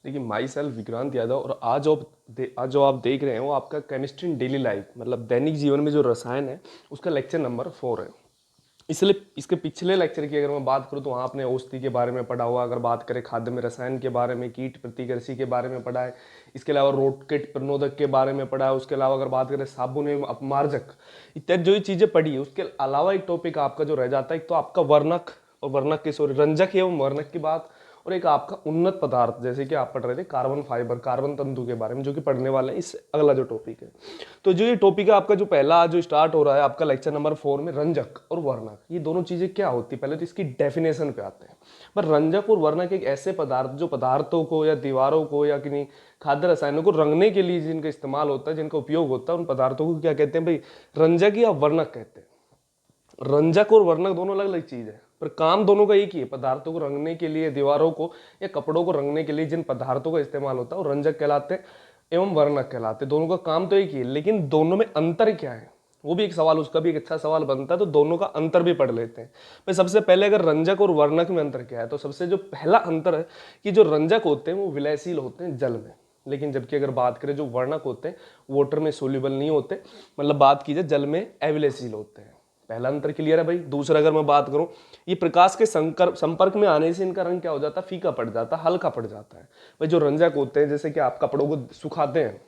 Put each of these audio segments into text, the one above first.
देखिए, my self Vikrant Yadav, और आज जो आप देख रहे हैं वो आपका केमिस्ट्री इन डेली लाइफ, मतलब दैनिक जीवन में जो रसायन है उसका लेक्चर नंबर 4 है। इसलिए इसके पिछले लेक्चर की अगर मैं बात करूँ तो वहाँ आपने औषधि के बारे में पढ़ा हुआ, अगर बात करें खाद्य में रसायन के बारे में, कीट प्रतिकर्षी के बारे में पढ़ा है, इसके अलावा रोटकेट प्रणोदक के बारे में पढ़ा है, उसके अलावा अगर बात करें साबुन एवं अपमार्जक इत्यादि जो ये चीज़ें पढ़ी है, उसके अलावा एक टॉपिक आपका जो रह जाता है, एक तो आपका वर्णक और वर्णक की सॉरी रंजक एवं वर्णक की बात, और एक आपका उन्नत पदार्थ जैसे कि आप पढ़ रहे थे कार्बन फाइबर, कार्बन तंतु के बारे में, जो कि पढ़ने वाले हैं इस अगला जो टॉपिक है। तो जो ये टॉपिक है आपका जो पहला जो स्टार्ट हो रहा है आपका लेक्चर नंबर 4 में, रंजक और वर्णक, ये दोनों चीजें क्या होती है पहले तो इसकी डेफिनेशन पे आते हैं। पर रंजक और वर्णक एक ऐसे पदार्थ जो पदार्थों को या दीवारों को या किन्हीं खाद्य रसायनों को रंगने के लिए जिनका इस्तेमाल होता है, जिनका उपयोग होता है, उन पदार्थों को क्या कहते हैं भाई, रंजक या वर्णक कहते हैं। रंजक और वर्णक दोनों अलग अलग चीज है, पर काम दोनों का एक ही है। पदार्थों को रंगने के लिए, दीवारों को या कपड़ों को रंगने के लिए जिन पदार्थों का इस्तेमाल होता है वो रंजक कहलाते हैं एवं वर्णक कहलाते हैं। दोनों का काम तो एक ही है, लेकिन दोनों में अंतर क्या है वो भी एक सवाल, उसका भी एक अच्छा सवाल बनता है, तो दोनों का अंतर भी पढ़ लेते हैं। भाई सबसे पहले अगर रंजक और वर्णक में अंतर क्या है, तो सबसे जो पहला अंतर है कि जो रंजक होते हैं वो विलयशील होते हैं जल में, लेकिन जबकि अगर बात करें जो वर्णक होते हैं वाटर में सोल्यूबल नहीं होते, मतलब बात कीजिए जल में अविलयशील होते हैं। पहला अंतर क्लियर है भाई। दूसरा अगर मैं बात करूं, ये प्रकाश के संपर्क में आने से इनका रंग क्या हो जाता है, फीका पड़ जाता है, हल्का पड़ जाता है। भाई जो रंजक होते हैं, जैसे कि आप कपड़ों को सुखाते हैं,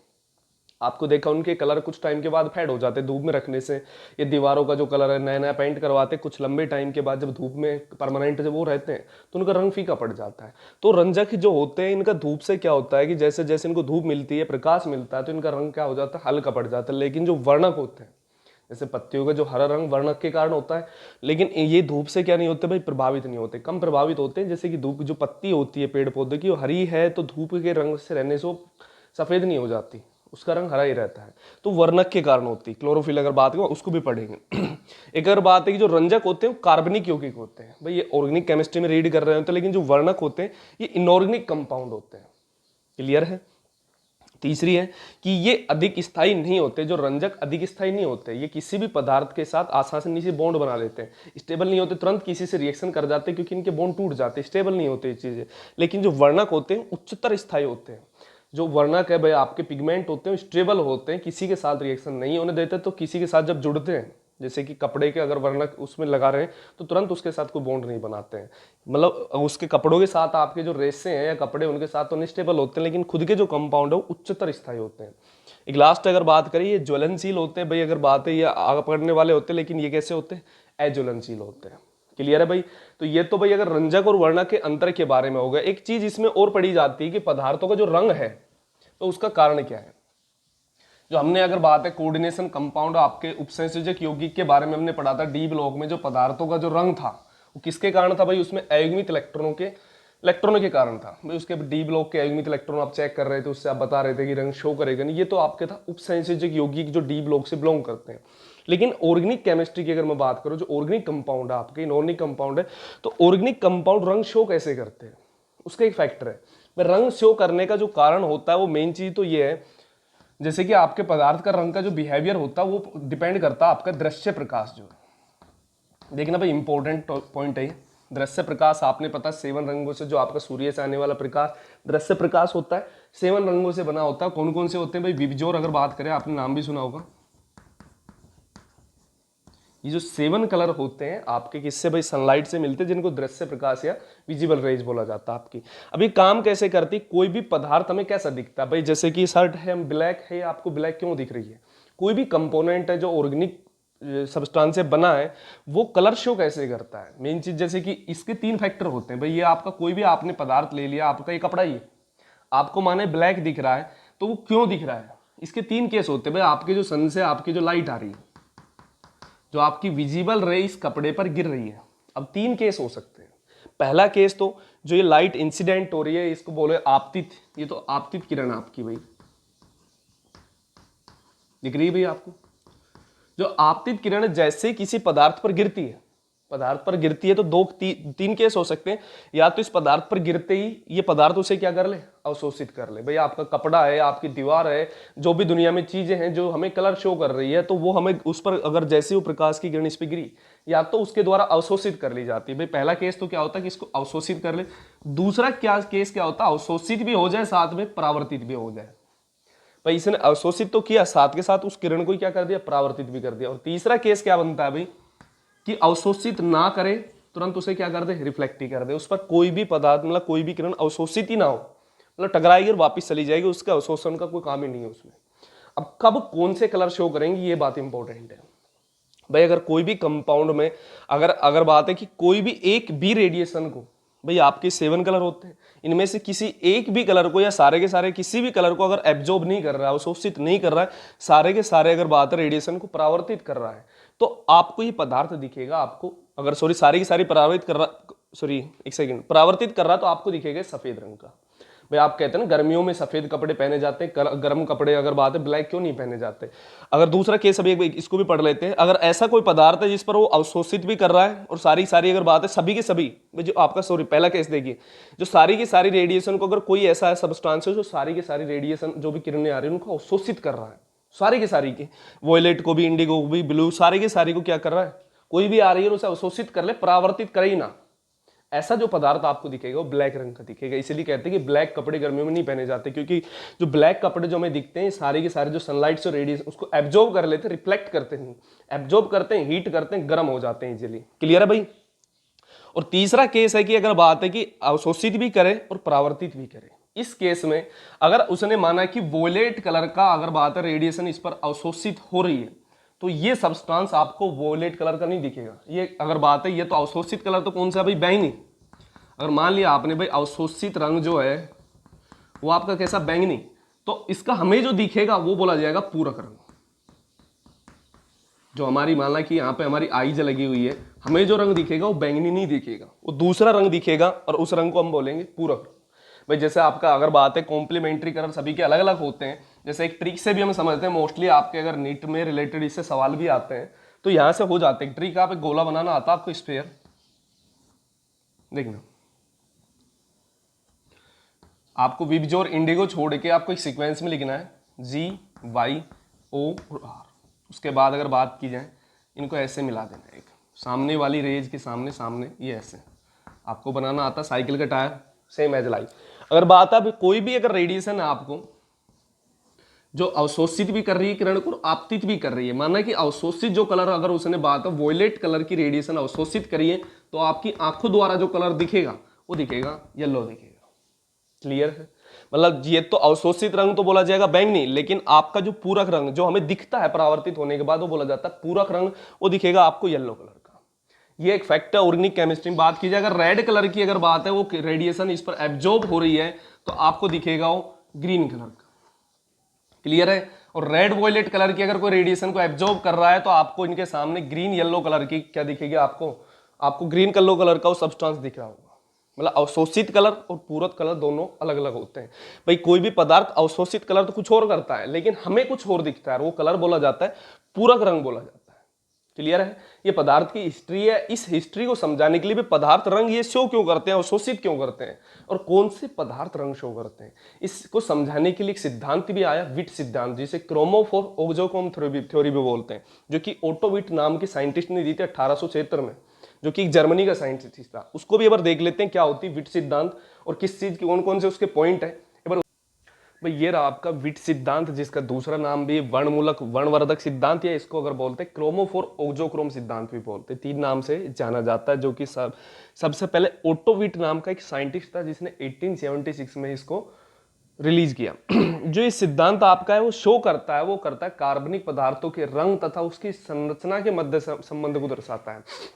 आपको देखा उनके कलर कुछ टाइम के बाद फेड हो जाते हैं धूप में रखने से। ये दीवारों का जो कलर है नया नया पेंट करवाते हैं, कुछ लंबे टाइम के बाद जब धूप में परमानेंट जब वो रहते हैं तो उनका रंग फीका पड़ जाता है। तो रंजक जो होते हैं इनका धूप से क्या होता है कि जैसे जैसे इनको धूप मिलती है, प्रकाश मिलता है, तो इनका रंग क्या हो जाता है, हल्का पड़ जाता है। लेकिन जो वर्णक होते हैं, जैसे पत्तियों का जो हरा रंग वर्णक के कारण होता है, लेकिन ये धूप से क्या नहीं होते भाई, प्रभावित नहीं होते, कम प्रभावित होते हैं। जैसे कि धूप जो पत्ती होती है पेड़ पौधे की, वो हरी है तो धूप के रंग से रहने से वो सफेद नहीं हो जाती, उसका रंग हरा ही रहता है, तो वर्णक के कारण होती है। क्लोरोफिल अगर बात करें उसको भी पढ़ेंगे। एक अगर बात है कि जो रंजक होते हैं वो कार्बनिक यौगिक होते हैं, भाई ये ऑर्गेनिक केमिस्ट्री में रीड कर रहे होते हैं, लेकिन जो वर्णक होते हैं ये इनऑर्गेनिक कंपाउंड होते हैं। क्लियर है। तीसरी है कि ये अधिक स्थायी नहीं होते, जो रंजक अधिक स्थायी नहीं होते, ये किसी भी पदार्थ के साथ आसानी से बॉन्ड बना लेते हैं, स्टेबल नहीं होते, तुरंत किसी से रिएक्शन कर जाते हैं क्योंकि इनके बॉन्ड टूट जाते हैं, स्टेबल नहीं होते ये चीजें। लेकिन जो वर्णक होते हैं उच्चतर स्थायी होते हैं। जो वर्णक है भाई आपके पिगमेंट होते हैं स्टेबल होते हैं, किसी के साथ रिएक्शन नहीं होने देते, तो किसी के साथ जब जुड़ते हैं, जैसे कि कपड़े के अगर वर्णक उसमें लगा रहे हैं तो तुरंत उसके साथ कोई बॉन्ड नहीं बनाते हैं, मतलब उसके कपड़ों के साथ आपके जो रेसे हैं या कपड़े उनके साथ तो अनस्टेबल होते हैं, लेकिन खुद के जो कंपाउंड है वो उच्चतर स्थायी होते हैं। एक लास्ट अगर बात करें, ये ज्वलनशील होते हैं भाई, अगर बात है ये आग पकड़ने वाले होते हैं, लेकिन ये कैसे होते हैं, अज्वलनशील होते हैं। क्लियर है भाई। तो ये तो भाई अगर रंजक और वर्णक के अंतर के बारे में होगा। एक चीज इसमें और पढ़ी जाती है कि पदार्थों का जो रंग है तो उसका कारण क्या है। जो हमने अगर बात है कोऑर्डिनेशन कंपाउंड आपके उपसंयोजक यौगिक के बारे में हमने पढ़ा था डी ब्लॉक में, जो पदार्थों का जो रंग था वो किसके कारण था भाई, उसमें अयुग्मित इलेक्ट्रॉनों के कारण था भाई। उसके डी ब्लॉक के अयुग्मित इलेक्ट्रॉन आप चेक कर रहे थे, उससे आप बता रहे थे कि रंग शो करेगा नहीं, ये तो आपके था उपसंयोजक यौगिक जो डी ब्लॉक से बिलोंग करते हैं। लेकिन ऑर्गेनिक केमिस्ट्री की अगर मैं बात करूं, जो ऑर्गेनिक कंपाउंड है आपके, इनऑर्गेनिक कंपाउंड है, तो ऑर्गेनिक कंपाउंड रंग शो कैसे करते हैं, उसका एक फैक्टर है। रंग शो करने का जो कारण होता है वो मेन चीज तो ये है, जैसे कि आपके पदार्थ का रंग का जो बिहेवियर होता है वो डिपेंड करता है आपका दृश्य प्रकाश जो है। देखना भाई इंपॉर्टेंट पॉइंट है। दृश्य प्रकाश आपने पता 7 रंगों से, जो आपका सूर्य से आने वाला प्रकाश दृश्य प्रकाश होता है 7 रंगों से बना होता है। कौन कौन से होते हैं भाई, विबजोर अगर बात करें, आपने नाम भी सुना होगा। ये जो 7 कलर होते हैं आपके किससे भाई, सनलाइट से मिलते हैं, जिनको दृश्य प्रकाश या विजिबल रेज बोला जाता है आपकी। अभी काम कैसे करती, कोई भी पदार्थ हमें कैसा दिखता है भाई, जैसे कि शर्ट है ब्लैक है, आपको ब्लैक क्यों दिख रही है, कोई भी कंपोनेंट है जो ऑर्गेनिक सब्सटेंस से बना है वो कलर शो कैसे करता है, मेन चीज। जैसे कि इसके 3 फैक्टर होते हैं भाई, ये आपका कोई भी आपने पदार्थ ले लिया, आपका ये कपड़ा ही आपको माने ब्लैक दिख रहा है, तो वो क्यों दिख रहा है, इसके 3 केस होते हैं भाई। आपके जो सन से आपकी जो लाइट आ रही है, जो आपकी विजिबल रे इस कपड़े पर गिर रही है। अब 3 केस हो सकते हैं। पहला केस तो जो ये लाइट इंसिडेंट हो रही है, इसको बोले आपतित, ये तो आपतित किरण आपकी भाई दिख रही है भाई आपको। जो आपतित किरण जैसे किसी पदार्थ पर गिरती है, पदार्थ पर गिरती है तो तीन केस हो सकते हैं। या तो इस पदार्थ पर गिरते ही ये पदार्थ उसे क्या कर ले, अवशोषित कर ले। भाई आपका कपड़ा है, आपकी दीवार है, जो भी दुनिया में चीजें हैं जो हमें कलर शो कर रही है, तो वो हमें उस पर अगर जैसे वो प्रकाश की किरण इस पर गिरी, या तो उसके द्वारा अवशोषित कर ली जाती है। भाई पहला केस तो क्या होता है कि इसको अवशोषित कर ले। दूसरा केस क्या होता है, अवशोषित भी हो जाए साथ में परावर्तित भी हो जाए। भाई इसने अवशोषित तो किया, साथ के साथ उस किरण को क्या कर दिया, परावर्तित भी कर दिया। और तीसरा केस क्या बनता है भाई कि अवशोषित ना करे, तुरंत उसे क्या कर दे, रिफ्लेक्ट ही कर दे। उस पर कोई भी पदार्थ मतलब कोई भी किरण अवशोषित ही ना हो, मतलब टकराएगी और वापस चली जाएगी, उसका अवशोषण का कोई काम ही नहीं है उसमें। अब कब कौन से कलर शो करेंगे ये बात इंपॉर्टेंट है भाई। अगर कोई भी कंपाउंड में अगर बात है कि कोई भी एक भी रेडिएशन को, भाई आपके 7 कलर होते हैं, इनमें से किसी एक भी कलर को या सारे के सारे किसी भी कलर को अगर एब्जॉर्ब नहीं कर रहा है, अवशोषित नहीं कर रहा है, सारे के सारे अगर बात है रेडिएशन को परावर्तित कर रहा है, तो आपको ये पदार्थ दिखेगा। आपको अगर सारी की सारी परावर्तित कर रहा, परावर्तित कर रहा तो आपको दिखेगा सफेद रंग का। भाई आप कहते हैं ना गर्मियों में सफेद कपड़े पहने जाते हैं, गर्म कपड़े अगर बात है ब्लैक क्यों नहीं पहने जाते। अगर दूसरा केस अभी इसको भी पढ़ लेते हैं, अगर ऐसा कोई पदार्थ है जिस पर वो अवशोषित भी कर रहा है और सारी सारी अगर बात है सभी के सभी, जो आपका पहला केस देखिए, जो सारी की सारी रेडिएशन को, अगर कोई ऐसा है सब्सटेंस है जो सारी की सारी रेडिएशन जो भी किरणें आ रही है उनको अवशोषित कर रहा है, सारी की सारी की, वॉयलेट को भी, इंडिगो को भी, ब्लू, सारी की सारी को क्या कर रहा है, कोई भी आ रही है उसे अवशोषित कर ले, परावर्तित करे ही ना, ऐसा जो पदार्थ आपको दिखेगा वो ब्लैक रंग का दिखेगा। इसीलिए कहते हैं कि ब्लैक कपड़े गर्मियों में नहीं पहने जाते, क्योंकि जो ब्लैक कपड़े जो हमें दिखते हैं सारे के सारे जो सनलाइट से रेडिएशन उसको एब्जॉर्ब कर लेते हैं, रिफ्लेक्ट करते नहीं, एब्जॉर्ब करते हैं, हीट करते हैं, गर्म हो जाते हैं इजीली। क्लियर है भाई। और तीसरा केस है कि अगर बात है कि अवशोषित भी करे और परावर्तित भी करे, इस केस में अगर उसने माना कि वोलेट कलर का अगर बात है रेडिएशन इस पर अवशोषित हो रही है, तो ये सब्सटेंस आपको वोलेट कलर का नहीं दिखेगा। ये अगर बात है, ये तो अवशोषित कलर तो कौन सा भाई, बैंगनी। अगर मान लिया आपने भाई अवशोषित रंग जो है वो आपका कैसा, बैंगनी, तो इसका हमें जो दिखेगा वो बोला जाएगा पूरक रंग। जो हमारी मान ला कि यहाँ पे हमारी आईज लगी हुई है, हमें जो रंग दिखेगा वो बैंगनी नहीं दिखेगा, वो दूसरा रंग दिखेगा, और उस रंग को हम बोलेंगे पूरक रंग। भाई जैसे आपका अगर बात है कॉम्प्लीमेंट्री कलर सभी के अलग अलग होते हैं, जैसे एक ट्रिक से भी हम समझते हैं, मोस्टली आपके अगर नीट में रिलेटेड इससे सवाल भी आते हैं तो यहाँ से हो जाते हैं। ट्रिक आप एक गोला बनाना आता है आपको, स्फेयर देखना, आपको विबजो और इंडिगो छोड़ के आपको एक सीक्वेंस में लिखना है GY O और R। उसके बाद अगर बात की जाए इनको ऐसे मिला देना है, एक सामने वाली रेज के सामने सामने, ये ऐसे आपको बनाना आता। साइकिल का टायर सेम एज लाइक। अगर बात है कोई भी अगर रेडिएशन है आपको जो अवशोषित भी कर रही है किरण को, आपतित भी कर रही है, माना कि अवशोषित जो कलर अगर उसने बात है वॉयलेट कलर की रेडिएशन अवशोषित करिए, तो आपकी आंखों द्वारा जो कलर दिखेगा वो दिखेगा येलो दिखेगा। क्लियर है। मतलब ये तो अवशोषित रंग तो बोला जाएगा बैंगनी, लेकिन आपका जो पूरक रंग जो हमें दिखता है परावर्तित होने के बाद वो बोला जाता है पूरक रंग, वो दिखेगा आपको येलो कलर का। ये एक फैक्ट है ऑर्गेनिक केमिस्ट्री में। बात की जाए अगर रेड कलर की अगर बात है, वो रेडिएशन इस पर एब्जॉर्ब हो रही है तो आपको दिखेगा वो ग्रीन कलर का। क्लियर है। और रेड वॉयलेट कलर की अगर कोई रेडिएशन को एब्जॉर्ब कर रहा है तो आपको इनके सामने ग्रीन येलो कलर की क्या दिखेगी, आपको ग्रीन येलो कलर का वो सब्सटेंस दिख रहा होगा। मतलब अवशोषित कलर और पूरक कलर दोनों अलग अलग होते हैं। भाई कोई भी पदार्थ अवशोषित कलर तो कुछ और करता है, लेकिन हमें कुछ और दिखता है, वो कलर बोला जाता है पूरक रंग बोला जाता है। क्लियर है। ये पदार्थ की हिस्ट्री है। इस हिस्ट्री को समझाने के लिए भी पदार्थ रंग ये शो क्यों करते हैं, अवशोषित क्यों करते हैं, और कौन से पदार्थ रंग शो करते हैं, इसको समझाने के लिए एक सिद्धांत भी आया, विट सिद्धांत, जिसे क्रोमोफोर ओक्सोक्रोम थ्योरी भी बोलते हैं, जो कि ओटो विट नाम के साइंटिस्ट ने दी थी 1876 में, जो कि जर्मनी का साइंटिस्ट था। उसको भी एक बार देख लेते हैं क्या होती है विट सिद्धांत और किस चीज की कौन कौन से उसके पॉइंट है। भाई ये रहा आपका विट सिद्धांत, जिसका दूसरा नाम भी वर्णमूलक वर्णवर्धक सिद्धांत, या इसको अगर बोलते हैं क्रोमोफोर ओक्सोक्रोम सिद्धांत भी बोलते हैं। 3 नाम से जाना जाता है, जो कि सबसे पहले ओटो विट नाम का एक साइंटिस्ट था जिसने 1876 में इसको रिलीज किया। जो ये सिद्धांत आपका है वो शो करता है, वो करता है कार्बनिक पदार्थों के रंग तथा उसकी संरचना के मध्य संबंध को दर्शाता है।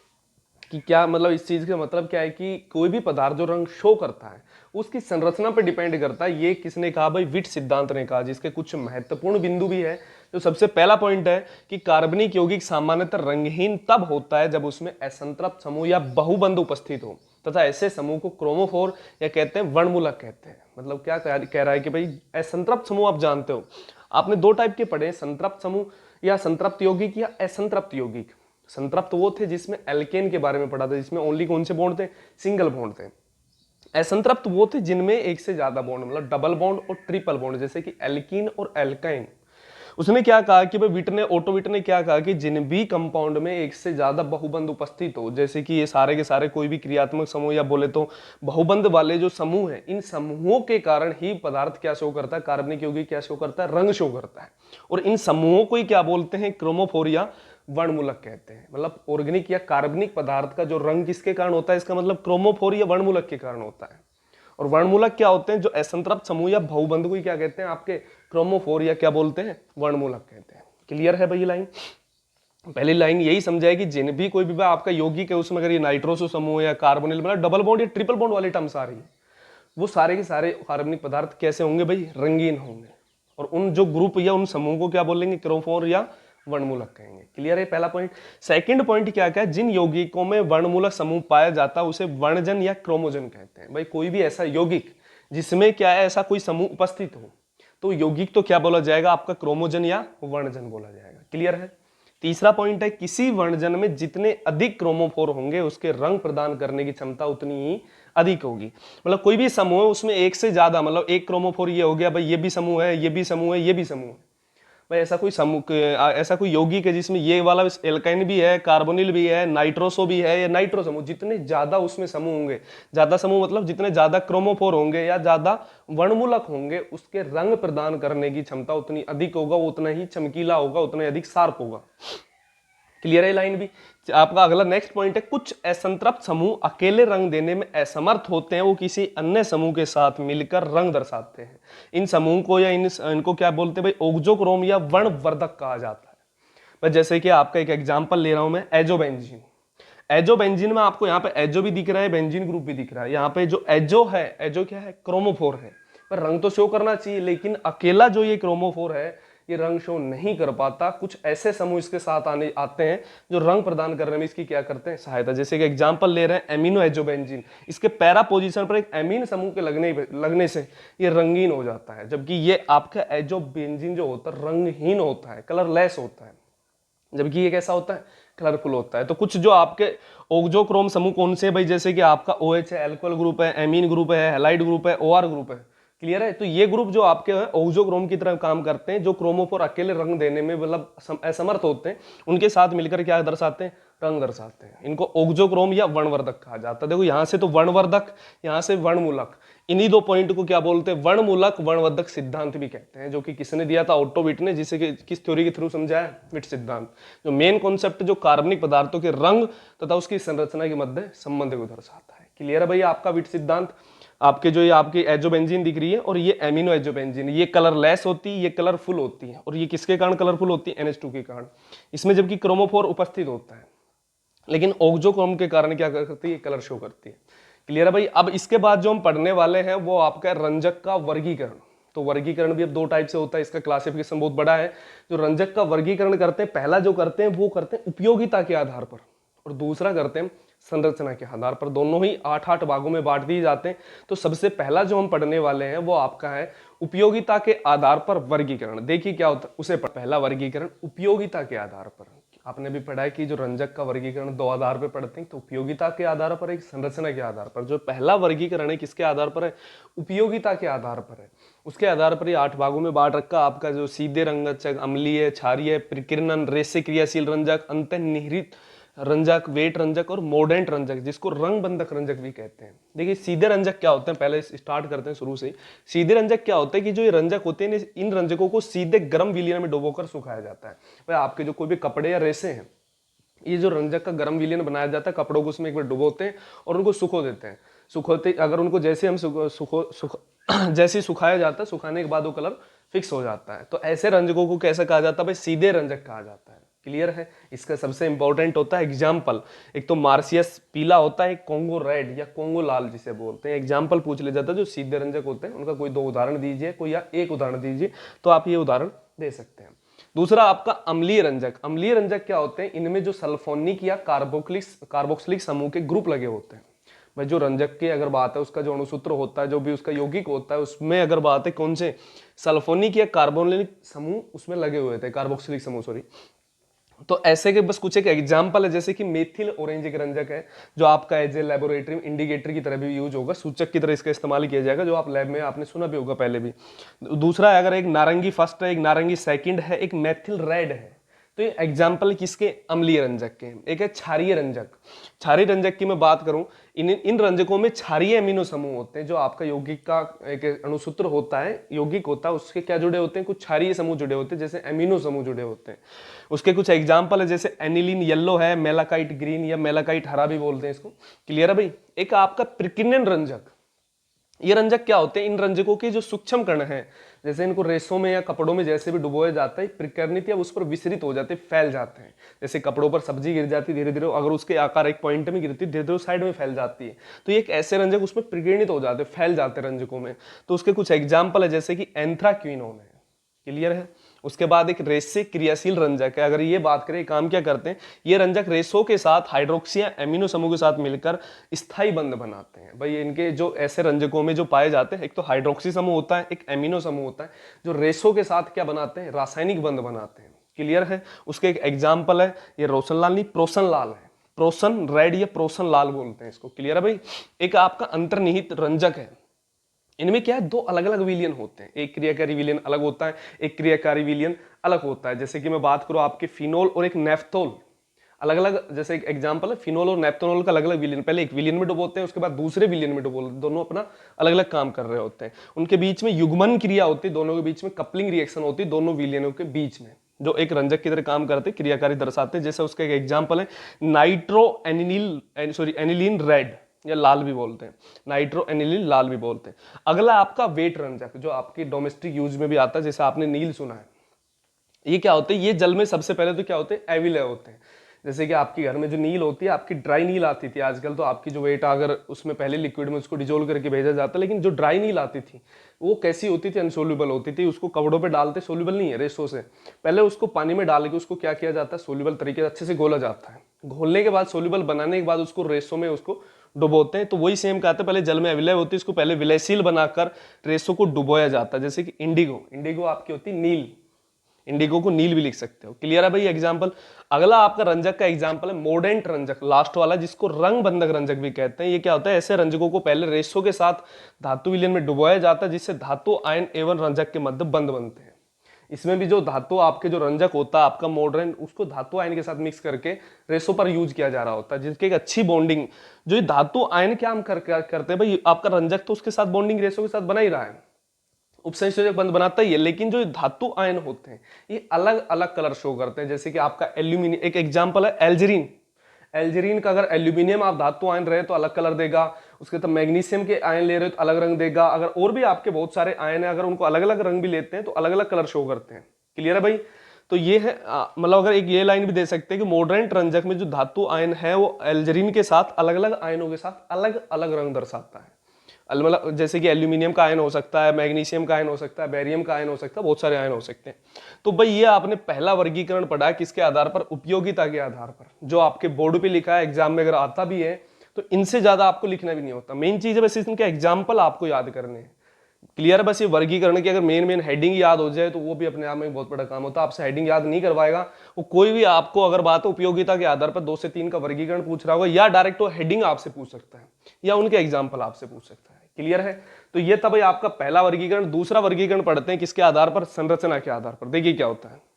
कि क्या मतलब इस चीज का मतलब क्या है कि कोई भी पदार्थ जो रंग शो करता है उसकी संरचना पर डिपेंड करता है। ये किसने कहा भाई, विट सिद्धांत ने कहा, जिसके कुछ महत्वपूर्ण बिंदु भी है। तो सबसे पहला पॉइंट है कि कार्बनिक यौगिक सामान्यतः रंगहीन तब होता है जब उसमें असंतृप्त समूह या बहुबंध उपस्थित हो, तथा ऐसे समूह को क्रोमोफोर या कहते हैं वर्णमूलक कहते हैं। मतलब क्या कह रहा है कि भाई असंतृप्त समूह आप जानते हो, आपने 2 टाइप के पढ़े, संतृप्त समूह या संतृप्त यौगिक या असंतृप्त यौगिक। संतृप्त वो थे जिसमें एल्केन के बारे में पढ़ा था, जिसमें ओनली कौन से बॉन्ड थे, सिंगल बॉन्ड थे। असंतृप्त वो थे जिनमें एक से ज्यादा बॉन्ड, मतलब डबल बॉन्ड और ट्रिपल बॉन्ड, जैसे कि एल्कीन और एल्काइन। उसने क्या कहा कि भाई विट ने, ओटो विट ने क्या कहा कि जिन भी कंपाउंड में एक से ज्यादा बहुबंध उपस्थित हो, जैसे कि ये सारे के सारे कोई भी क्रियात्मक समूह या बोले तो बहुबंध वाले जो समूह है, इन समूहों के कारण ही पदार्थ क्या शो करता है, कार्बनिक यौगिक क्या शो करता है, रंग शो करता है। और इन समूहों को ही क्या बोलते हैं, क्रोमोफोरिया वर्णमूलक कहते हैं। मतलब ऑर्गेनिक या कार्बनिक पदार्थ का जो रंग किसके कारण होता है, इसका मतलब क्रोमोफोर या वर्णमूलक के कारण होता है। और वर्णमूलक क्या होते हैं, जो असंतृप्त समूह या बहुबंध को क्या कहते हैं, आपके क्रोमोफोर या क्या बोलते हैं, वर्णमूलक कहते हैं। क्लियर है भाई लाइन? पहली लाइन यही समझाए कि जिन भी कोई भी आपका यौगिक है उसमें अगर ये नाइट्रोसो समूह या कार्बोनिल, मतलब डबल बॉन्ड या ट्रिपल बॉन्ड वाली टर्म्स आ रही है, वो सारे के सारे कार्बनिक पदार्थ कैसे होंगे भाई, रंगीन होंगे। और उन जो ग्रुप या उन समूह को क्या बोलेंगे, क्रोमोफोर या वर्णमूलक कहेंगे। क्लियर है पहला पॉइंट। सेकंड पॉइंट क्या क्या है, जिन यौगिकों में वर्णमूलक समूह पाया जाता है उसे वर्णजन या क्रोमोजन कहते हैं। भाई कोई भी ऐसा यौगिक जिसमें क्या है, ऐसा कोई समूह उपस्थित हो, तो यौगिक तो क्या बोला जाएगा, आपका क्रोमोजन या वर्णजन बोला जाएगा। क्लियर है। तीसरा पॉइंट है, किसी वर्णजन में जितने अधिक क्रोमोफोर होंगे उसके रंग प्रदान करने की क्षमता उतनी ही अधिक होगी। मतलब कोई भी समूह है उसमें एक से ज्यादा, मतलब एक क्रोमोफोर ये हो गया भाई, ये भी समूह है, ये भी समूह है, ये भी समूह है। भाई ऐसा कोई समूह, ऐसा कोई यौगिक है जिसमें ये वाला एल्काइन भी है, कार्बोनिल भी है, नाइट्रोसो भी है, या नाइट्रो समूह, जितने ज्यादा उसमें समूह होंगे, ज्यादा समूह मतलब जितने ज्यादा क्रोमोफोर होंगे या ज्यादा वर्णमूलक होंगे, उसके रंग प्रदान करने की क्षमता उतनी अधिक होगा, उतना ही चमकीला होगा, उतना अधिक शार्प होगा। क्लियर है लाइन भी। आपका अगला नेक्स्ट पॉइंट है, कुछ असंतृप्त समूह अकेले रंग देने में असमर्थ होते हैं, वो किसी अन्य समूह के साथ मिलकर रंग दर्शाते हैं। इन समूह को या इनको क्या बोलते हैं भाई, ओक्सोक्रोम या वर्णवर्धक कहा जाता है। मैं जैसे कि आपका एक एग्जांपल ले रहा हूं मैं, एजोबेंजीन। एजोबेंजीन में आपको यहाँ पे एजो भी दिख रहा है, बेंजीन ग्रुप भी दिख रहा है। यहाँ पे जो एजो है, एजो क्या है, क्रोमोफोर है, पर रंग तो शो करना चाहिए, लेकिन अकेला जो ये क्रोमोफोर है ये रंग शो नहीं कर पाता। कुछ ऐसे समूह इसके साथ आते हैं जो रंग प्रदान करने में इसकी क्या करते हैं, सहायता। जैसे कि एग्जांपल ले रहे हैं एमिनो एजोबेंजीन, इसके पैरा पोजीशन पर एक एमीन समूह के लगने से ये रंगीन हो जाता है, जबकि ये आपका एजोबेंजीन जो होता है रंगहीन होता है, कलरलेस होता है, जबकि ये कैसा होता है, कलरफुल होता है। तो कुछ जो आपके ओक्सोक्रोम समूह कौन से भाई, जैसे कि आपका OH है, एल्कोहल ग्रुप है, एमीन ग्रुप है, हैलाइड ग्रुप है, OR ग्रुप है। क्लियर है। तो ये ग्रुप जो आपके हैं ओक्सोक्रोम की तरह काम करते हैं, जो क्रोमोफोर अकेले रंग देने में मतलब असमर्थ होते हैं, उनके साथ मिलकर क्या दर्शाते हैं, रंग दर्शाते हैं। इनको ओक्सोक्रोम या वर्णवर्धक कहा जाता है। देखो यहां से तो वर्णवर्धक, यहां से वर्णमूलक, इन्हीं दो पॉइंट को क्या बोलते हैं, वर्णमूलक वर्णवर्धक सिद्धांत भी कहते हैं, जो कि किसने दिया था, ओटो विट ने, जिसे किस थ्योरी के थ्रू समझाया, विट सिद्धांत। जो मेन कॉन्सेप्ट जो कार्बनिक पदार्थों के रंग तथा उसकी संरचना के मध्य संबंध को दर्शाता है। क्लियर है भैया आपका विट सिद्धांत। आपके जो ये आपकी एजोबेंजीन दिख रही है और ये एमिनो एजोबेंजीन, ये कलरलेस होती है, ये कलरफुल होती है। और ये किसके कारण कलरफुल होती है, NH2 के कारण। इसमें जबकि क्रोमोफोर उपस्थित होता है, लेकिन ओक्सोक्रोम के कारण क्या करती है, कलर शो करती है। क्लियर है भाई। अब इसके बाद जो हम पढ़ने वाले हैं वो आपका रंजक का वर्गीकरण। तो वर्गीकरण भी अब दो टाइप से होता है, इसका क्लासिफिकेशन बहुत बड़ा है। जो रंजक का वर्गीकरण करते हैं, पहला जो करते हैं वो करते हैं उपयोगिता के आधार पर, और दूसरा करते हैं संरचना के आधार पर। दोनों ही 8-8 भागों में बांट दिए जाते हैं। तो सबसे पहला जो हम पढ़ने वाले हैं वो आपका है उपयोगिता के आधार पर वर्गीकरण। देखिए क्या होता है उसे, पहला वर्गीकरण उपयोगिता के आधार पर। आपने भी पढ़ा है कि जो रंजक का वर्गीकरण दो आधार पर पढ़ते हैं, तो उपयोगिता के आधार पर, एक संरचना के आधार पर। जो पहला वर्गीकरण है किसके आधार पर है, उपयोगिता के आधार पर है। उसके आधार पर ये 8 भागों में बांट रखा। आपका जो सीधे रंजक, अम्लीय, क्षारीय, प्रकीर्णन, रेसे क्रियाशील रंजक, अंतर्निहित रंजक, वेट रंजक और मोडेंट रंजक, जिसको रंग बंधक रंजक भी कहते हैं। देखिए सीधे रंजक क्या होते हैं, पहले स्टार्ट करते हैं शुरू से। सीधे रंजक क्या होते हैं कि जो ये रंजक होते हैं, इन रंजकों को सीधे गर्म विलयन में डुबोकर सुखाया जाता है। भाई आपके जो कोई भी कपड़े या रेसे हैं, ये जो रंजक का गर्म विलयन बनाया जाता है, कपड़ों को उसमें एक बार डुबोते हैं और उनको सुखो देते हैं। सुखोते अगर उनको जैसे हम जैसे ही सुखाया जाता है, सुखाने के बाद वो कलर फिक्स हो जाता है। तो ऐसे रंजकों को कैसा कहा जाता है भाई, सीधे रंजक कहा जाता है। क्लियर है। इसका सबसे इंपॉर्टेंट होता है एग्जाम्पल। एक तो मार्सियस पीला होता है, एक कोंगो रेड या कोंगो लाल जिसे बोलते हैं। एग्जाम्पल पूछ लिया जाता है जो सीधे रंजक होते हैं उनका, कोई 2 उदाहरण दीजिए, कोई या एक उदाहरण दीजिए, तो आप ये उदाहरण दे सकते हैं। दूसरा आपका अम्लीय रंजक। अम्लीय रंजक क्या होते हैं, इनमें जो सल्फोनिक या कार्बोक्सिलिक समूह के ग्रुप लगे होते हैं। भाई जो रंजक की अगर बात है, उसका जो अणुसूत्र होता है, जो भी उसका यौगिक होता है, उसमें अगर बात है कौन से सल्फोनिक या कार्बोनिलिक समूह उसमें लगे हुए थे, कार्बोक्सिलिक समूह सॉरी। तो ऐसे के बस कुछ एक एग्जाम्पल है, जैसे कि मेथिल ऑरेंज एक रंजक है जो आपका एज ए लेबोरेटरी इंडिकेटर की तरह भी यूज होगा, सूचक की तरह इसका इस्तेमाल किया जाएगा, जो आप लैब में आपने सुना भी होगा पहले भी। दूसरा है, अगर एक नारंगी फर्स्ट है, एक नारंगी सेकंड है, एक मेथिल रेड है, तो ये एग्जाम्पल किसके, अम्लीय रंजक के। एक है क्षारीय रंजक। क्षारीय रंजक की मैं बात करूं, इन रंजकों में क्षारीय अमीनो समूह होते हैं, जो आपका यौगिक का एक अणुसूत्र होता है, यौगिक होता है, उसके क्या जुड़े होते हैं, कुछ क्षारीय समूह जुड़े होते हैं, जैसे अमीनो समूह जुड़े होते हैं। उसके कुछ एग्जाम्पल है, जैसे एनिलीन येलो है, मेलाकाइट ग्रीन या मेलाकाइट हरा भी बोलते हैं इसको। क्लियर है भाई। एक आपका प्रिकिनिन रंजक, ये रंजक क्या होते हैं, इन रंजकों के जो सूक्ष्म कण हैं, जैसे इनको रेशों में या कपड़ों में जैसे भी डुबोया जाता है, प्रकर्णित या उस पर विसरित हो जाते, फैल जाते हैं। जैसे कपड़ों पर सब्जी गिर जाती धीरे धीरे, अगर उसके आकार एक पॉइंट में गिरती धीरे धीरे साइड में फैल जाती है, तो ये एक ऐसे रंजक उसमें प्रकीर्णित हो जाते, फैल जाते रंजकों में। तो उसके कुछ एग्जाम्पल है, जैसे कि एंथ्राक्विनोन है। क्लियर है। उसके बाद एक रेसे क्रियाशील रंजक है। अगर ये बात करें काम क्या करते हैं, ये रंजक रेसों के साथ हाइड्रोक्सी या एमिनो समूह के साथ मिलकर स्थायी बंध बनाते हैं। भाई इनके जो ऐसे रंजकों में जो पाए जाते हैं, एक तो हाइड्रोक्सी समूह होता है, एक एमिनो समूह होता है, जो रेसों के साथ क्या बनाते हैं, रासायनिक बंध बनाते हैं। क्लियर है। उसके एक एग्जाम्पल है, ये रोशन लाल नहीं प्रोसन लाल है, प्रोसन रेड या प्रोसन लाल बोलते हैं इसको। क्लियर है भाई। एक आपका अंतर्निहित रंजक है, इनमें क्या है, दो अलग अलग विलियन होते हैं, एक क्रियाकारी विलियन अलग होता है, एक क्रियाकारी विलियन अलग होता है। जैसे कि मैं बात करूं आपके फिनोल और एक नेफ्थोल, अलग अलग, जैसे एक एग्जांपल है फिनोल और नेफ्थोनोल का अलग अलग विलियन, पहले एक विलियन में डुबोते हैं, उसके बाद दूसरे विलियन में डुबोते हैं, दोनों अपना अलग अलग काम कर रहे होते हैं। उनके बीच में युग्मन क्रिया होती है, दोनों के बीच में कपलिंग रिएक्शन होती है, दोनों विलियनों के बीच में, जो एक रंजक की तरह काम करते हैं, क्रियाकारी दर्शाते हैं। जैसे उसका एक एग्जाम्पल है nitro aniline, sorry aniline red या लाल भी बोलते हैं, नाइट्रो एनिलीन लाल भी बोलते हैं। अगला आपका वेट रंजक, जो आपकी डोमेस्टिक यूज में भी आता है, जैसे आपने नील सुना है। ये क्या होते हैं, ये जल में सबसे पहले तो क्या होते हैं, एविले होते हैं। जैसे कि आपके घर में जो नील होती है, आपकी ड्राई नील आती थी, आजकल तो आपकी जो वेट अगर उसमें पहले लिक्विड में उसको डिजोल्व करके भेजा जाता है, लेकिन जो ड्राई नील आती थी वो कैसी होती थी, अनसोल्यूबल होती थी। उसको कपड़ों पे डालते, सोल्यूबल नहीं है रेसों से, पहले उसको पानी में डाल के उसको क्या किया जाता है, सोल्यूबल तरीके से अच्छे से घोला जाता है। घोलने के बाद सोल्यूबल बनाने के बाद उसको रेसों में उसको डुबोते हैं। तो वही सेम कहते हैं, पहले जल में अविलय होती है, इसको पहले विलयशील बनाकर रेसों को डुबोया जाता है। जैसे कि इंडिगो, इंडिगो आपकी होती है नील, इंडिगो को नील भी लिख सकते हो। क्लियर है भाई एग्जाम्पल। अगला आपका रंजक का एग्जाम्पल है मोडेंट रंजक, लास्ट वाला, जिसको रंग बंधक रंजक भी कहते हैं। ये क्या होता है, ऐसे रंजकों को पहले रेसों के साथ धातु विलयन में डुबोया जाता है, जिससे धातु आयन एवं रंजक के मध्य बंध बनते हैं। इसमें भी जो धातु आपके जो रंजक होता है आपका मॉडर्न, उसको धातु आयन के साथ मिक्स करके रेसों पर यूज किया जा रहा होता है, जिसकी एक अच्छी बॉन्डिंग, जो ये धातु आयन क्या हम करते हैं भाई, आपका रंजक तो उसके साथ बॉन्डिंग रेसों के साथ बना ही रहा है, उपसंयोजक बंध बनाता ही है, लेकिन जो धातु आयन होते हैं ये अलग अलग कलर शो करते हैं। जैसे कि आपका एल्यूमिनियम, एक एग्जांपल है एल्जरीन, एल्जरीन का अगर एल्यूमिनियम आप धातु आयन रहे तो अलग कलर देगा, उसके तो मैग्नीशियम के आयन ले रहे हो तो अलग रंग देगा, अगर और भी आपके बहुत सारे आयन है, अगर उनको अलग अलग रंग भी लेते हैं तो अलग अलग कलर शो करते हैं। क्लियर है भाई। तो ये है मतलब अगर एक ये लाइन भी दे सकते हैं कि मॉडर्न रंजक में जो धातु आयन है वो एल्जरीन के साथ अलग अलग आयनों के साथ अलग अलग रंग दर्शाता है। मतलब जैसे कि एल्यूमिनियम का आयन हो सकता है, मैग्नीशियम का आयन हो सकता है, बेरियम का आयन हो सकता है, बहुत सारे आयन हो सकते हैं। तो भाई ये आपने पहला वर्गीकरण पढ़ा है, किसके आधार पर, उपयोगिता के आधार पर, जो आपके बोर्ड पे लिखा है, एग्जाम में अगर आता भी है तो इनसे ज्यादा आपको लिखना भी नहीं होता। मेन चीज है बस इनके एग्जाम्पल आपको याद करने हैं। क्लियर है। बस ये वर्गीकरण की अगर मेन हेडिंग याद हो जाए तो वो भी अपने आप में बहुत बड़ा काम होता है। आपसे हेडिंग याद नहीं करवाएगा वो कोई भी, आपको अगर बात है उपयोगिता के आधार पर 2 से 3 का वर्गीकरण पूछ रहा होगा, या डायरेक्ट वो हेडिंग आपसे पूछ सकता है या उनके एग्जाम्पल आपसे पूछ सकता है। क्लियर है। तो ये था भाई आपका पहला वर्गीकरण। दूसरा वर्गीकरण पढ़ते हैं किसके आधार पर, संरचना के आधार पर। देखिए क्या होता है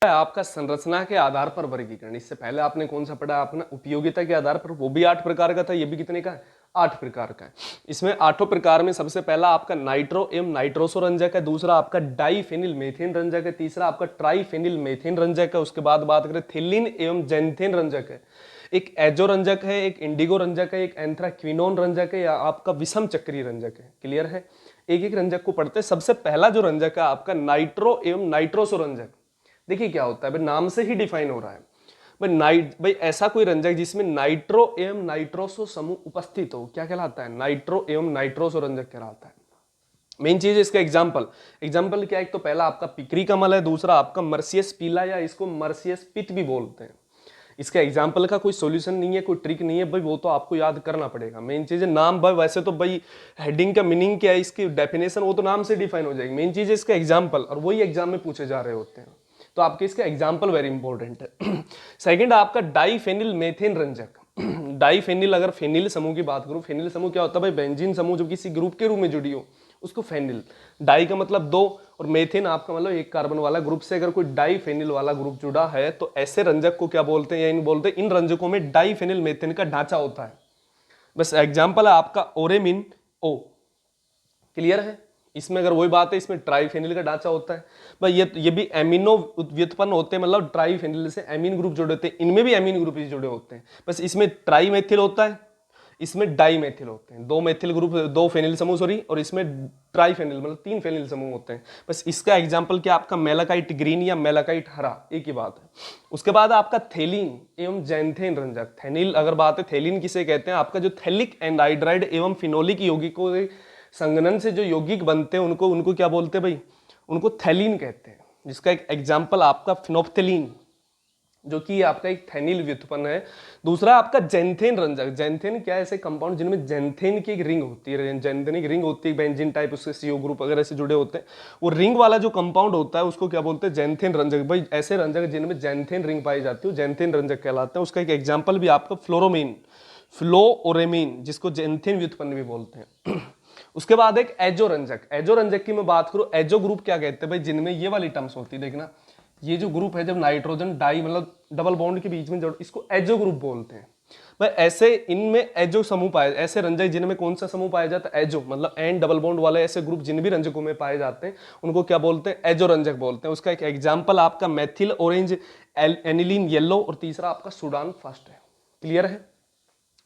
आपका संरचना के आधार पर वर्गीकरण। इससे पहले आपने कौन सा पढ़ा, आपने उपयोगिता के आधार पर, वो भी 8 प्रकार का था, ये भी कितने का है, 8 प्रकार का है। इसमें 8 प्रकार में सबसे पहला आपका नाइट्रो एवं नाइट्रोसो रंजक है, दूसरा आपका डाइफेनिल मेथेन रंजक है, तीसरा आपका ट्राइफेनिल मेथेन रंजक है, उसके बाद बात करें थिलिन एवं जेंथेन रंजक है, एक एजो रंजक है, एक इंडिगो रंजक है, एक एंथ्राक्विनोन रंजक है, या आपका विषम चक्रीय रंजक है। क्लियर है। एक एक रंजक को पढ़ते हैं। सबसे पहला जो रंजक है आपका नाइट्रो एवं नाइट्रोसो रंजक। देखिए क्या होता है भाई, नाम से ही डिफाइन हो रहा है भाई ऐसा कोई रंजक जिसमें नाइट्रो एवं नाइट्रोसो समूह उपस्थित हो, क्या कहलाता है, नाइट्रो एवं नाइट्रोसो रंजक कहलाता है। मेन चीज इसका एग्जाम्पल क्या है, एक तो पहला आपका पिकरी कमल है, दूसरा आपका मर्सियस पीला या इसको मर्सियस पित भी बोलते हैं। इसका एग्जाम्पल का कोई सॉल्यूशन नहीं है, कोई ट्रिक नहीं है भाई, वो तो आपको याद करना पड़ेगा। मेन चीज है नाम भाई, वैसे तो भाई हेडिंग का मीनिंग क्या है, इसकी डेफिनेशन वो तो नाम से डिफाइन हो जाएगी। मेन चीज है इसका एग्जाम्पल, और वही एग्जाम में पूछे जा रहे होते हैं। तो आपके इसका एग्जाम्पल वेरी इंपॉर्टेंट है। सेकेंड आपका डाईफेनिल मेथेन रंजक। डाईफेनिल, अगर फेनिल समूह की बात करूं, फेनिल समूह क्या होता है भाई, बेंजीन समूह जो किसी ग्रुप के रूप में जुड़ी हो उसको फेनिल। डाई का मतलब दो और मेथेन आपका मतलब एक कार्बन वाला ग्रुप से अगर कोई डाईफेनिल वाला ग्रुप जुड़ा है तो ऐसे रंजक को क्या बोलते हैं, या इन बोलते हैं इन रंजकों में डाईफेनिल मेथेन का ढांचा होता है। बस एग्जाम्पल है आपका ओरेमिन ओ। क्लियर है। इसमें अगर वही बात है, इसमें ट्राइफेनिल का ढांचा होता है भाई। ये भी एमिनो व्युत्पन्न होते हैं, मतलब ट्राइफेनिल से एमीन ग्रुप जुड़े होते हैं, इनमें भी एमीन ग्रुप ही जुड़े होते हैं। बस इसमें ट्राई मेथिल होता है, इसमें डाई मेथिल होते हैं, दो मेथिल ग्रुप, दो फेनिल समूह सॉरी, और इसमें ट्राइफेनिल मतलब तीन फेनिल समूह होते हैं। बस इसका एग्जाम्पल क्या आपका मेलाकाइट ग्रीन या मेलाकाइट हरा, एक ही बात है। उसके बाद आपका थेलिन एवं जैंथेन रंजक। थेनिल अगर बात है, थेलिन किसे कहते हैं, आपका जो थैलिक एंडाइड्राइड एवं फिनोलिक यौगिकों के संगनन से जो यौगिक बनते हैं उनको उनको क्या बोलते हैं भाई, उनको थैलिन कहते हैं। जिसका एक एग्जाम्पल आपका फिनोप्थेलिन, जो कि आपका एक थैनिल व्युत्पन्न है। दूसरा आपका जैंथेन रंजक। जैंथेन क्या है, ऐसे कंपाउंड जिनमें जैंथेन की एक रिंग होती है, जैंथेनिक रिंग होती है, बेंजीन टाइप, उसके सीओ ग्रुप वगैरह से जुड़े होते हैं। वो रिंग वाला जो कंपाउंड होता है उसको क्या बोलते हैं, जैंथेन रंजक। भाई ऐसे रंजक जिनमें जैंथेन रिंग पाई जाती है जैंथेन रंजक कहलाते हैं। उसका एक एग्जाम्पल भी आपका फ्लोरोमीन, फ्लोओरेमीन, जिसको जैंथेन व्युत्पन्न भी बोलते हैं। उसके बाद एक एजो रंजक। एजो रंजक की मैं बात करूं, एजो ग्रुप क्या कहते हैं भाई, जिनमें ये वाली टर्म्स होती है, देखना ये जो ग्रुप है, जब नाइट्रोजन डाई मतलब डबल बॉन्ड के बीच में जोड़, इसको एजो ग्रुप बोलते हैं भाई। ऐसे इनमें एजो समूह पाए, ऐसे रंजक जिनमें कौन सा समूह पाया जाता है, एजो, मतलब एंड डबल बॉन्ड वाले ऐसे ग्रुप जिन भी रंजकों में पाए जाते हैं उनको क्या बोलते हैं, एजो रंजक बोलते हैं। उसका एक एग्जाम्पल आपका मेथिल ऑरेंज एनिलीन येलो, और तीसरा आपका सूडान फर्स्ट है। क्लियर है।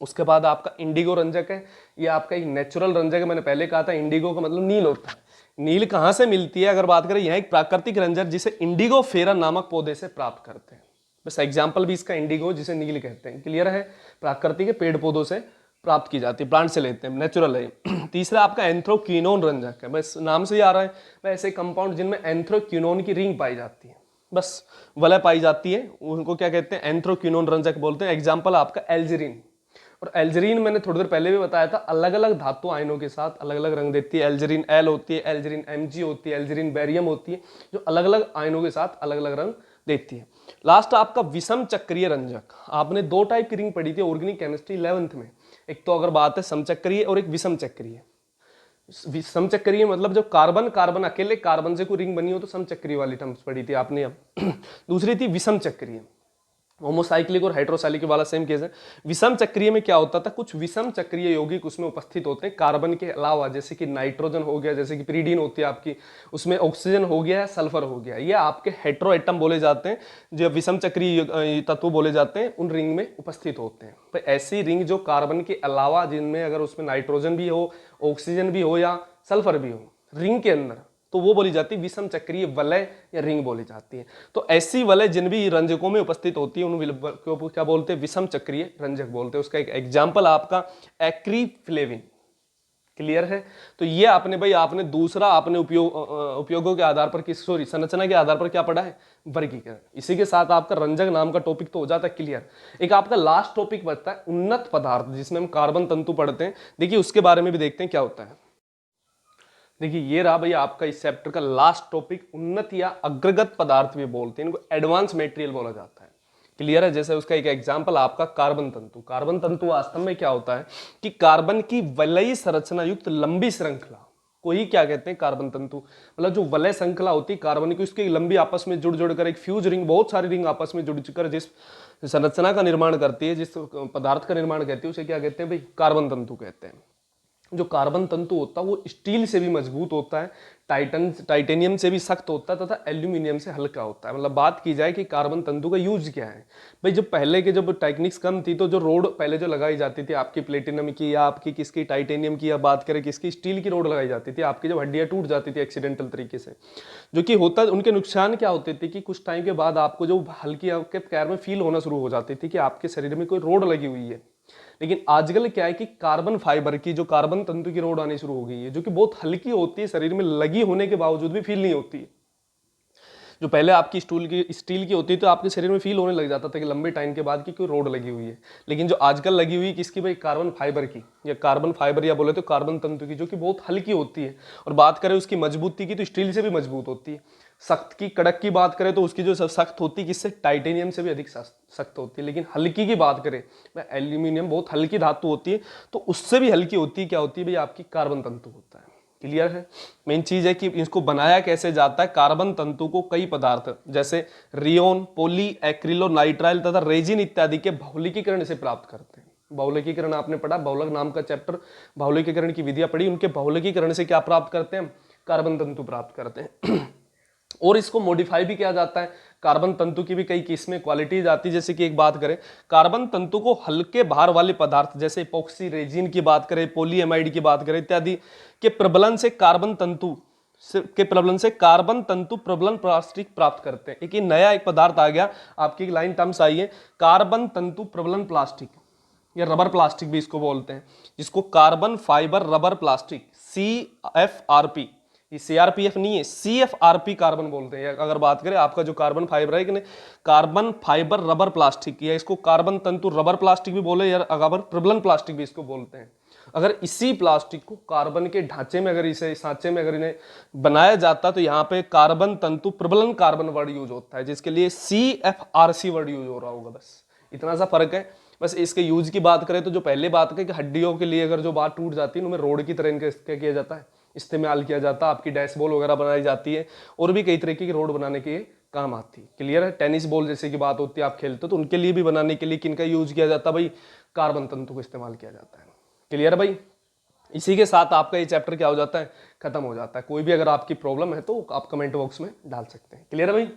उसके बाद आपका इंडिगो रंजक है, ये आपका एक नेचुरल रंजक है। मैंने पहले कहा था इंडिगो का मतलब नील होता है। नील कहां से मिलती है अगर बात करें, यह एक प्राकृतिक रंजक जिसे इंडिगो फेरा नामक पौधे से प्राप्त करते हैं। बस एग्जाम्पल भी इसका इंडिगो, जिसे नील कहते हैं। क्लियर है। प्राकृतिक पेड़ पौधों से प्राप्त की जाती है, प्लांट से लेते हैं, नेचुरल है। तीसरा आपका एंथ्रोक्विनोन रंजक है, बस नाम से ही आ रहा है, ऐसे कंपाउंड जिनमें एंथ्रोक्विनोन की रिंग पाई जाती है, बस वलय पाई जाती है, उनको क्या कहते हैं, एंथ्रोक्विनोन रंजक बोलते हैं। एग्जाम्पल आपका एल्जरीन। और एल्जरीन मैंने थोड़ी देर पहले भी बताया था, अलग अलग धातु आयनों के साथ अलग अलग रंग देती है। एल्जरीन एल होती है, एल्जरीन एमजी होती है, एल्जरीन बेरियम होती है, जो अलग अलग आयनों के साथ अलग अलग रंग देती है। लास्ट आपका विषम चक्रीय रंजक। आपने दो टाइप की रिंग पढ़ी थी ऑर्गेनिक केमिस्ट्री 11th में, एक तो अगर बात है समचक्रीय और एक विषम चक्रीय। समचक्रीय मतलब जो कार्बन कार्बन अकेले कार्बन से कोई रिंग बनी हो तो समचक्रीय वाली टर्म्स पढ़ी थी आपने। अब दूसरी थी विषम चक्रीय, होमोसाइक्लिक और हाइड्रोसाइक्लिक वाला सेम केस है। विषम चक्रीय में क्या होता था, कुछ विषम चक्रीय यौगिक उसमें उपस्थित होते हैं कार्बन के अलावा, जैसे कि नाइट्रोजन हो गया, जैसे कि पिरीडीन होती है आपकी, उसमें ऑक्सीजन हो गया, सल्फर हो गया, ये आपके हेट्रो एटम बोले जाते हैं, जो विषम चक्रीय तत्व बोले जाते हैं, उन रिंग में उपस्थित होते हैं। तो ऐसी रिंग जो कार्बन के अलावा, जिनमें अगर उसमें नाइट्रोजन भी हो, ऑक्सीजन भी हो या सल्फर भी हो रिंग के अंदर, तो वो बोली जाती है विषम चक्रीय वलय या रिंग बोली जाती है। तो ऐसी वलय जिन भी रंजकों में उपस्थित होती है उन को क्या बोलते हैं, विषम चक्रीय रंजक बोलते हैं। उसका एक एग्जाम्पल आपका एक्रीफ्लेविन। क्लियर है। तो ये आपने भाई आपने दूसरा आपने उपयोगों के आधार पर संरचना के आधार पर क्या पढ़ा है, वर्गीकरण। इसी के साथ आपका रंजक नाम का टॉपिक तो हो जाता है क्लियर। एक आपका लास्ट टॉपिक बचता है उन्नत पदार्थ, जिसमें हम कार्बन तंतु पढ़ते हैं। देखिए उसके बारे में भी देखते हैं क्या होता है। देखिए ये रहा भैया आपका इस चैप्टर का लास्ट टॉपिक, उन्नत या अग्रगत पदार्थ भी बोलते हैं, इनको एडवांस मटेरियल बोला जाता है। क्लियर है। जैसे उसका एक एग्जांपल आपका कार्बन तंतु। कार्बन तंतु वास्तव में क्या होता है कि कार्बन की वलयी संरचना युक्त लंबी श्रृंखला को ही क्या कहते हैं, कार्बन तंतु। मतलब जो वलय श्रृंखला होती है कार्बन की, उसकी लंबी आपस में जुड़ जुड़कर एक फ्यूज रिंग, बहुत सारी रिंग आपस में जुड़कर जिस संरचना का निर्माण करती है, जिस पदार्थ का निर्माण करती है, उसे क्या कहते हैं भाई, कार्बन तंतु कहते हैं। जो कार्बन तंतु होता है वो स्टील से भी मजबूत होता है, टाइटेनियम से भी सख्त होता है, तथा एल्यूमिनियम से हल्का होता है। मतलब बात की जाए कि कार्बन तंतु का यूज क्या है भाई, जब पहले के जब टेक्निक्स कम थी तो जो रोड पहले जो लगाई जाती थी आपकी प्लेटिनम की या आपकी किसकी टाइटेनियम की, या बात करें किसकी, स्टील की रोड लगाई जाती थी, आपकी जब हड्डियां टूट जाती थी एक्सीडेंटल तरीके से, जो कि होता उनके नुकसान क्या होते थे कि कुछ टाइम के बाद आपको जो हल्की आपके पैर में फील होना शुरू हो जाती थी कि आपके शरीर में कोई रोड लगी हुई है। लेकिन आजकल क्या है कि कार्बन फाइबर की जो कार्बन तंतु की रोड आनी शुरू हो गई है, जो कि बहुत हल्की होती है, शरीर में लगी होने के बावजूद भी फील नहीं होती है। जो पहले आपकी स्टील की होती है तो आपके शरीर में फील होने लग जाता था कि लंबे टाइम के बाद कि कोई रोड लगी हुई है। लेकिन जो आजकल लगी हुई है किसकी भाई, कार्बन फाइबर की, या कार्बन फाइबर या बोले तो कार्बन तंतु की, जो कि बहुत हल्की होती है। और बात करें उसकी मजबूती की तो स्टील से भी मजबूत होती है। सख्त की, कड़क की बात करें तो उसकी जो सख्त होती है किससे, टाइटेनियम से भी अधिक सख्त होती है। लेकिन हल्की की बात करें, एल्यूमिनियम बहुत हल्की धातु होती है, तो उससे भी हल्की होती है, क्या होती है भाई, आपकी कार्बन तंतु होता है। क्लियर है। मेन चीज है कि इसको बनाया कैसे जाता है। कार्बन तंतु को कई पदार्थ जैसे रियोन, पॉली एक्रिलोनाइट्राइल तथा रेजिन इत्यादि के भौतिकीकरण से प्राप्त करते हैं। भौतिकीकरण आपने पढ़ा, भौतिक नाम का चैप्टर, भौतिकीकरण की विधियां पढ़ी, उनके भौतिकीकरण से क्या प्राप्त करते हैं, कार्बन तंतु प्राप्त करते हैं। और इसको मॉडिफाई भी किया जाता है। कार्बन तंतु की भी कई किस्में, क्वालिटीज आती है। जैसे कि एक बात करें, कार्बन तंतु को हल्के भार वाले पदार्थ जैसे इपॉक्सी रेजिन की बात करें, पॉलीएमाइड की बात करें इत्यादि के प्रबलन से कार्बन तंतु प्रबलन प्लास्टिक प्राप्त करते हैं। एक नया एक पदार्थ आ गया, आपकी एक लाइन टर्म्स आई है, कार्बन तंतु प्रबलन प्लास्टिक या रबर प्लास्टिक भी इसको बोलते हैं, जिसको carbon fibre rubber plastic CFRP, ये CRPF नहीं है, CFRP कार्बन बोलते हैं। अगर बात करें आपका जो कार्बन फाइबर है कि कार्बन फाइबर रबर प्लास्टिक, या इसको कार्बन तंतु रबर प्लास्टिक भी बोले, या अगर प्रबलन प्लास्टिक भी इसको बोलते हैं। अगर इसी प्लास्टिक को कार्बन के ढांचे में, अगर इसे सांचे में अगर इन्हें बनाया जाता तो यहाँ पे कार्बन तंतु प्रबलन कार्बन वर्ड यूज होता है, जिसके लिए CFRC वर्ड यूज हो रहा होगा। बस इतना सा फर्क है। बस इसके यूज की बात करें तो जो पहले बात करें कि हड्डियों के लिए अगर जो बात टूट जाती है उनमें रोड की तरह इनका किया जाता है, इस्तेमाल किया जाता है। आपकी डैशबॉल वगैरह बनाई जाती है, और भी कई तरीके की रोड बनाने के काम आती है। क्लियर है। टेनिस बॉल जैसे की बात होती है, आप खेलते हो तो उनके लिए भी बनाने के लिए किनका यूज किया जाता है भाई, कार्बन तंतु का इस्तेमाल किया जाता है। क्लियर है भाई। इसी के साथ आपका ये चैप्टर क्या हो जाता है, खत्म हो जाता है। कोई भी अगर आपकी प्रॉब्लम है तो आप कमेंट बॉक्स में डाल सकते हैं। क्लियर है भाई।